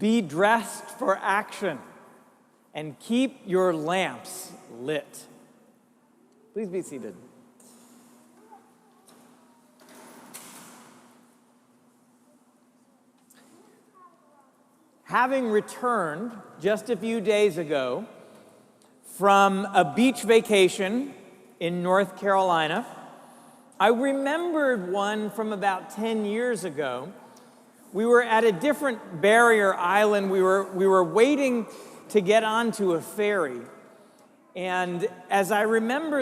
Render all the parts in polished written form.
Be dressed for action and keep your lamps lit. Please be seated. Having returned just a few days ago from a beach vacation in North Carolina, I remembered one from about 10 years ago. We were at a different barrier island. We were waiting to get onto a ferry. And as I remember,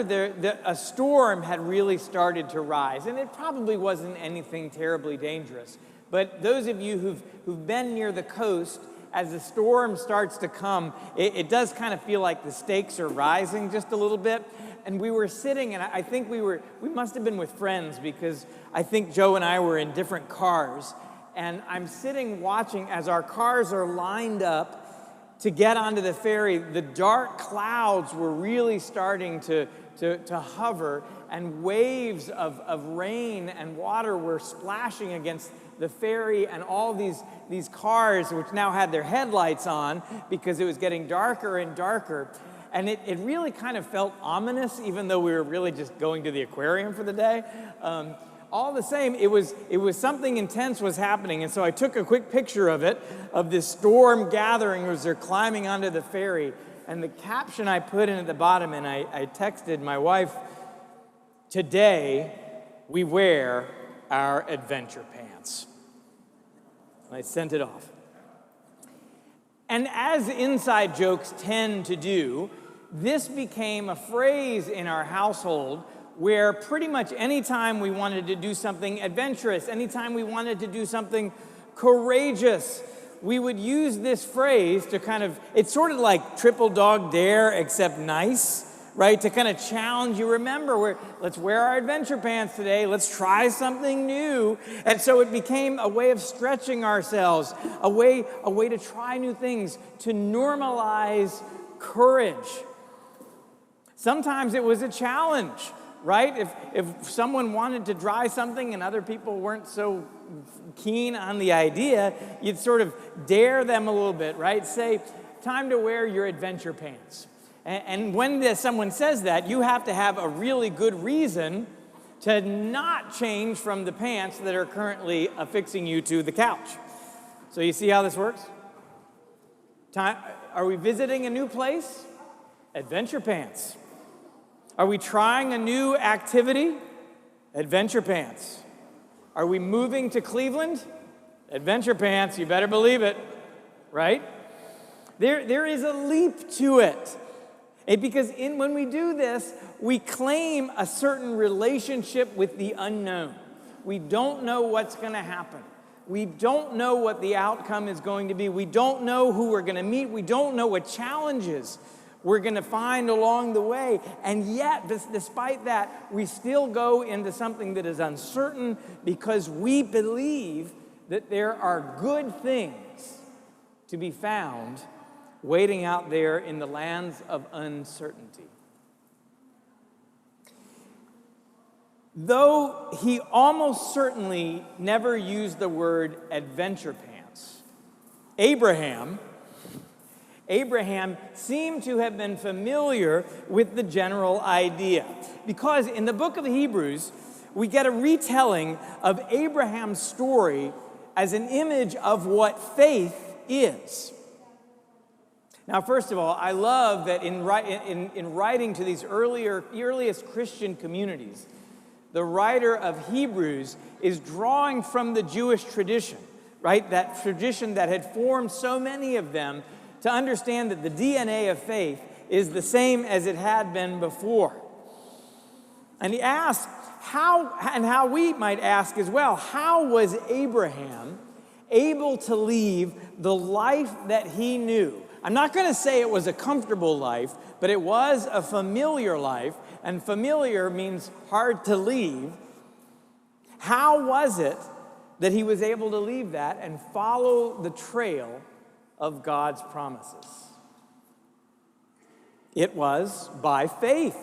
a storm had really started to rise. And it probably wasn't anything terribly dangerous. But those of you who've been near the coast, as the storm starts to come, it does kind of feel like the stakes are rising just a little bit. And we were sitting, and I think we must have been with friends, because I think Joe and I were in different cars. And I'm sitting watching as our cars are lined up to get onto the ferry. The dark clouds were really starting to hover, and waves of rain and water were splashing against the ferry, and all these cars, which now had their headlights on because it was getting darker and darker. And it really kind of felt ominous, even though we were really just going to the aquarium for the day. All the same, it was something intense was happening. And so I took a quick picture of it, of this storm gathering as they're climbing onto the ferry. And the caption I put in at the bottom, and I texted my wife, "Today we wear our adventure pants." And I sent it off. And as inside jokes tend to do, this became a phrase in our household where pretty much anytime we wanted to do something adventurous, anytime we wanted to do something courageous, we would use this phrase to it's sort of like triple dog dare, except nice, right? To kind of challenge you. Remember, let's wear our adventure pants today. Let's try something new. And so it became a way of stretching ourselves, a way to try new things, to normalize courage. Sometimes it was a challenge, right? If someone wanted to try something and other people weren't so keen on the idea, you'd sort of dare them a little bit, right? Say, time to wear your adventure pants. And when someone says that, you have to have a really good reason to not change from the pants that are currently affixing you to the couch. So you see how this works? Are we visiting a new place? Adventure pants. Are we trying a new activity? Adventure pants. Are we moving to Cleveland? Adventure pants, you better believe it, right? There is a leap to it. Because when we do this, we claim a certain relationship with the unknown. We don't know what's going to happen. We don't know what the outcome is going to be. We don't know who we're going to meet. We don't know what challenges we're going to find along the way. And yet, despite that, we still go into something that is uncertain because we believe that there are good things to be found waiting out there in the lands of uncertainty. Though he almost certainly never used the word adventure pants, Abraham seemed to have been familiar with the general idea. Because in the book of Hebrews, we get a retelling of Abraham's story as an image of what faith is. Now, first of all, I love that in writing to these earliest Christian communities, the writer of Hebrews is drawing from the Jewish tradition, right? That tradition that had formed so many of them to understand that the DNA of faith is the same as it had been before. And he asks, how we might ask as well, how was Abraham able to leave the life that he knew? I'm not going to say it was a comfortable life, but it was a familiar life, and familiar means hard to leave. How was it that he was able to leave that and follow the trail of God's promises? It was by faith.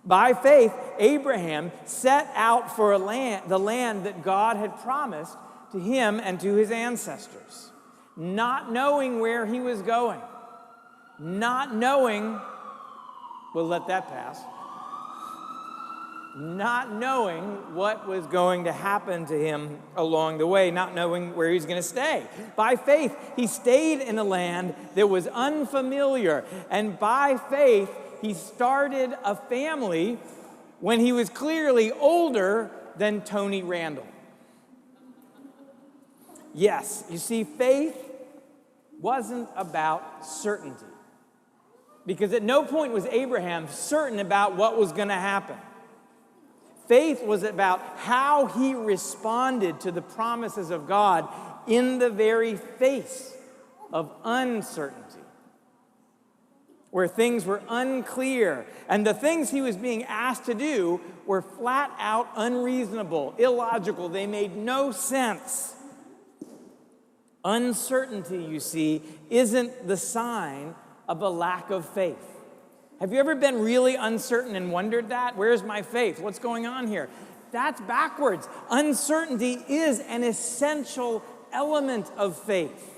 By faith, Abraham set out for the land that God had promised to him and to his ancestors, not knowing where he was going, not knowing, we'll let that pass, not knowing what was going to happen to him along the way, not knowing where he was going to stay. By faith, he stayed in a land that was unfamiliar, and by faith, he started a family when he was clearly older than Tony Randall. Yes, you see, faith wasn't about certainty, because at no point was Abraham certain about what was going to happen. Faith was about how he responded to the promises of God in the very face of uncertainty, where things were unclear, and the things he was being asked to do were flat out unreasonable, illogical. They made no sense. Uncertainty, you see, isn't the sign of a lack of faith. Have you ever been really uncertain and wondered that? Where's my faith? What's going on here? That's backwards. Uncertainty is an essential element of faith.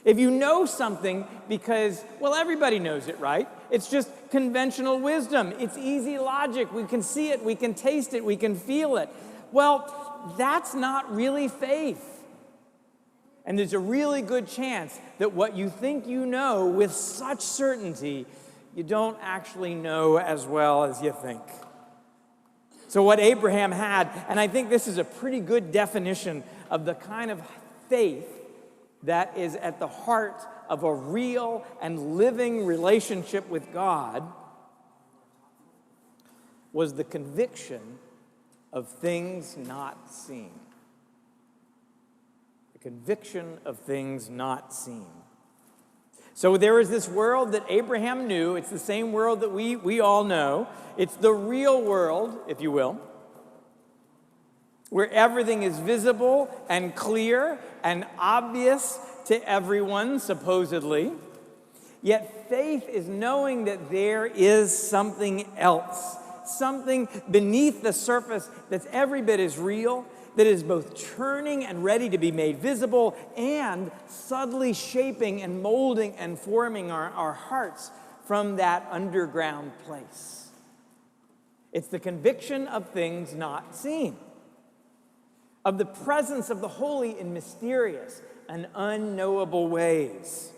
If you know something because, well, everybody knows it, right? It's just conventional wisdom. It's easy logic. We can see it, we can taste it, we can feel it. Well, that's not really faith. And there's a really good chance that what you think you know with such certainty, you don't actually know as well as you think. So what Abraham had, and I think this is a pretty good definition of the kind of faith that is at the heart of a real and living relationship with God, was the conviction of things not seen. The conviction of things not seen. So there is this world that Abraham knew. It's the same world that we all know. It's the real world, if you will, where everything is visible and clear and obvious to everyone, supposedly. Yet faith is knowing that there is something else, something beneath the surface that's every bit as real, that is both churning and ready to be made visible and subtly shaping and molding and forming our hearts from that underground place. It's the conviction of things not seen, of the presence of the holy in mysterious and unknowable ways.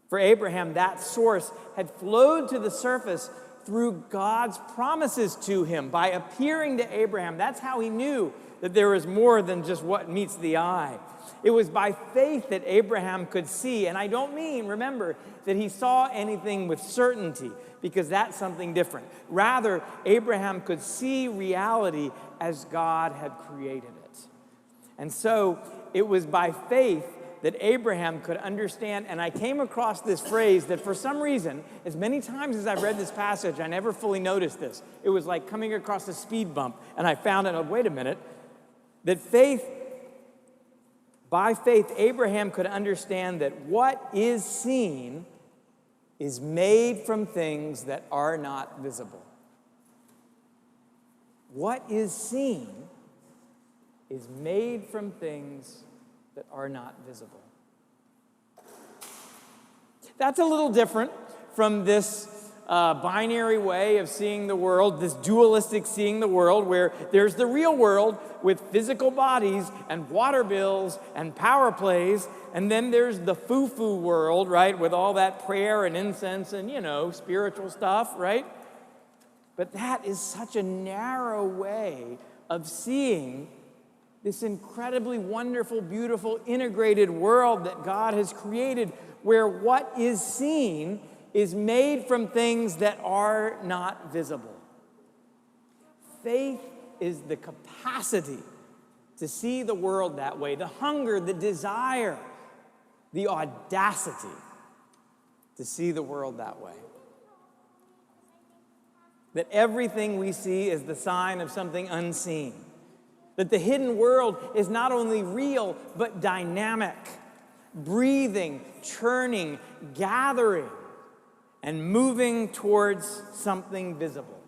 For Abraham, that source had flowed to the surface through God's promises to him by appearing to Abraham. That's how he knew that there was more than just what meets the eye. It was by faith that Abraham could see, and I don't mean, remember, that he saw anything with certainty, because that's something different. Rather, Abraham could see reality as God had created it. And so it was by faith that Abraham could understand, and I came across this phrase that for some reason, as many times as I've read this passage, I never fully noticed this. It was like coming across a speed bump, and I found out, wait a minute, that by faith, Abraham could understand that what is seen is made from things that are not visible. What is seen is made from things that are not visible. That's a little different from this binary way of seeing the world, this dualistic seeing the world, where there's the real world with physical bodies and water bills and power plays, and then there's the foo-foo world, right, with all that prayer and incense and, spiritual stuff, right? But that is such a narrow way of seeing this incredibly wonderful, beautiful, integrated world that God has created, where what is seen is made from things that are not visible. Faith is the capacity to see the world that way, the hunger, the desire, the audacity to see the world that way. That everything we see is the sign of something unseen. That the hidden world is not only real, but dynamic, breathing, churning, gathering, and moving towards something visible.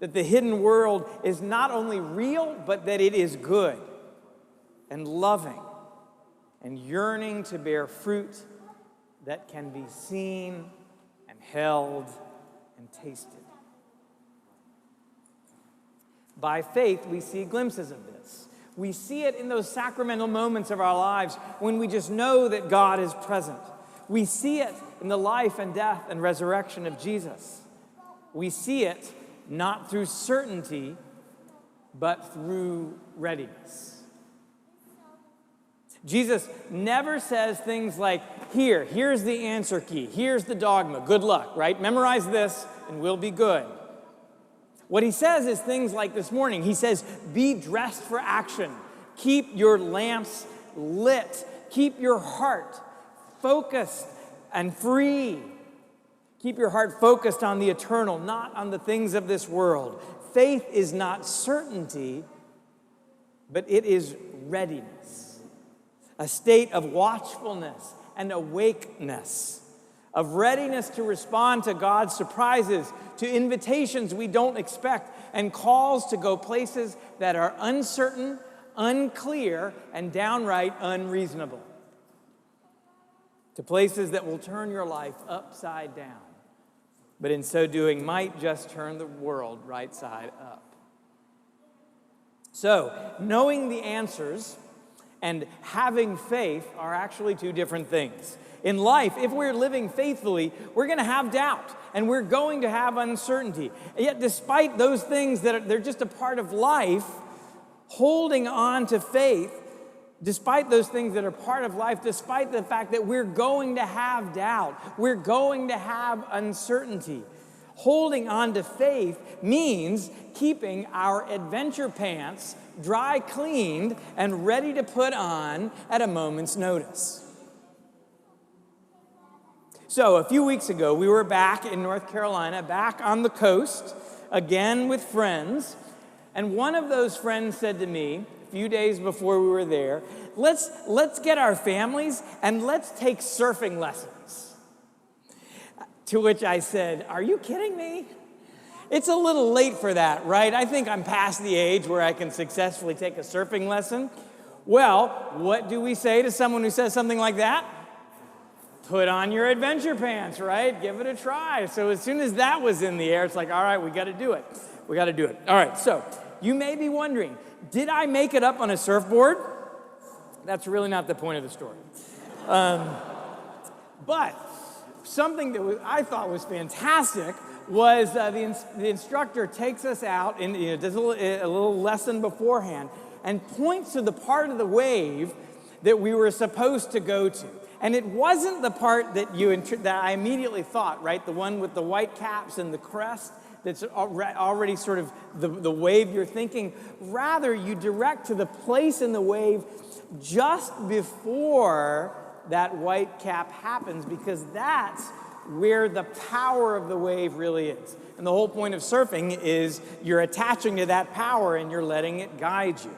that the hidden world is not only real, but that it is good and loving and yearning to bear fruit that can be seen and held and tasted. By faith, we see glimpses of this. We see it in those sacramental moments of our lives when we just know that God is present. We see it in the life and death and resurrection of Jesus. We see it not through certainty, but through readiness. Jesus never says things like, here's the answer key, here's the dogma, good luck, right? Memorize this and we'll be good. What he says is things like this morning. He says, be dressed for action. Keep your lamps lit. Keep your heart focused and free. Keep your heart focused on the eternal, not on the things of this world. Faith is not certainty, but it is readiness, a state of watchfulness and awakeness, of readiness to respond to God's surprises, to invitations we don't expect, and calls to go places that are uncertain, unclear, and downright unreasonable, to places that will turn your life upside down, but in so doing might just turn the world right side up. So, knowing the answers and having faith are actually two different things. In life, if we're living faithfully, we're going to have doubt, and we're going to have uncertainty. And yet, despite those things they're just a part of life, holding on to faith, despite those things that are part of life, despite the fact that we're going to have doubt, we're going to have uncertainty, holding on to faith means keeping our adventure pants dry cleaned and ready to put on at a moment's notice. So a few weeks ago, we were back in North Carolina, back on the coast, again with friends. And one of those friends said to me, a few days before we were there, let's get our families and let's take surfing lessons. To which I said, are you kidding me? It's a little late for that, right? I think I'm past the age where I can successfully take a surfing lesson. Well, what do we say to someone who says something like that? Put on your adventure pants, right? Give it a try. So as soon as that was in the air, it's like, all right, we got to do it. We got to do it. All right, so you may be wondering, did I make it up on a surfboard? That's really not the point of the story. But something that I thought was fantastic was the instructor takes us out and does a little lesson beforehand and points to the part of the wave that we were supposed to go to. And it wasn't the part that I immediately thought, right? The one with the white caps and the crest that's already sort of the wave you're thinking. Rather, you direct to the place in the wave just before that white cap happens, because that's where the power of the wave really is. And the whole point of surfing is you're attaching to that power and you're letting it guide you.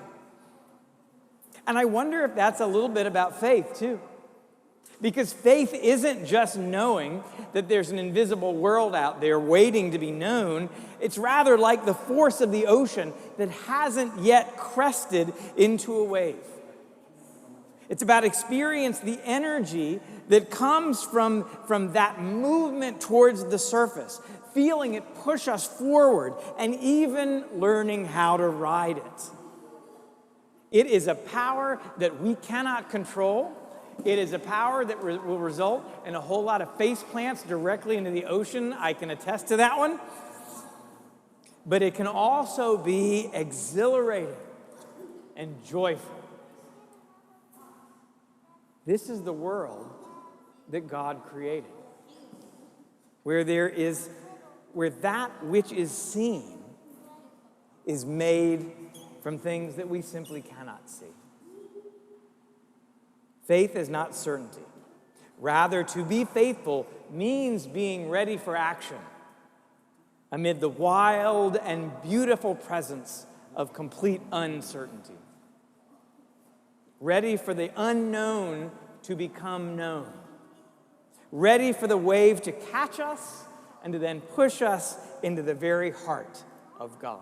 And I wonder if that's a little bit about faith, too. Because faith isn't just knowing that there's an invisible world out there waiting to be known. It's rather like the force of the ocean that hasn't yet crested into a wave. It's about experiencing the energy that comes from that movement towards the surface, feeling it push us forward, and even learning how to ride it. It is a power that we cannot control. It is a power that will result in a whole lot of face plants directly into the ocean. I can attest to that one. But it can also be exhilarating and joyful. This is the world that God created, where that which is seen is made from things that we simply cannot see. Faith is not certainty. Rather, to be faithful means being ready for action amid the wild and beautiful presence of complete uncertainty. Ready for the unknown to become known. Ready for the wave to catch us and to then push us into the very heart of God.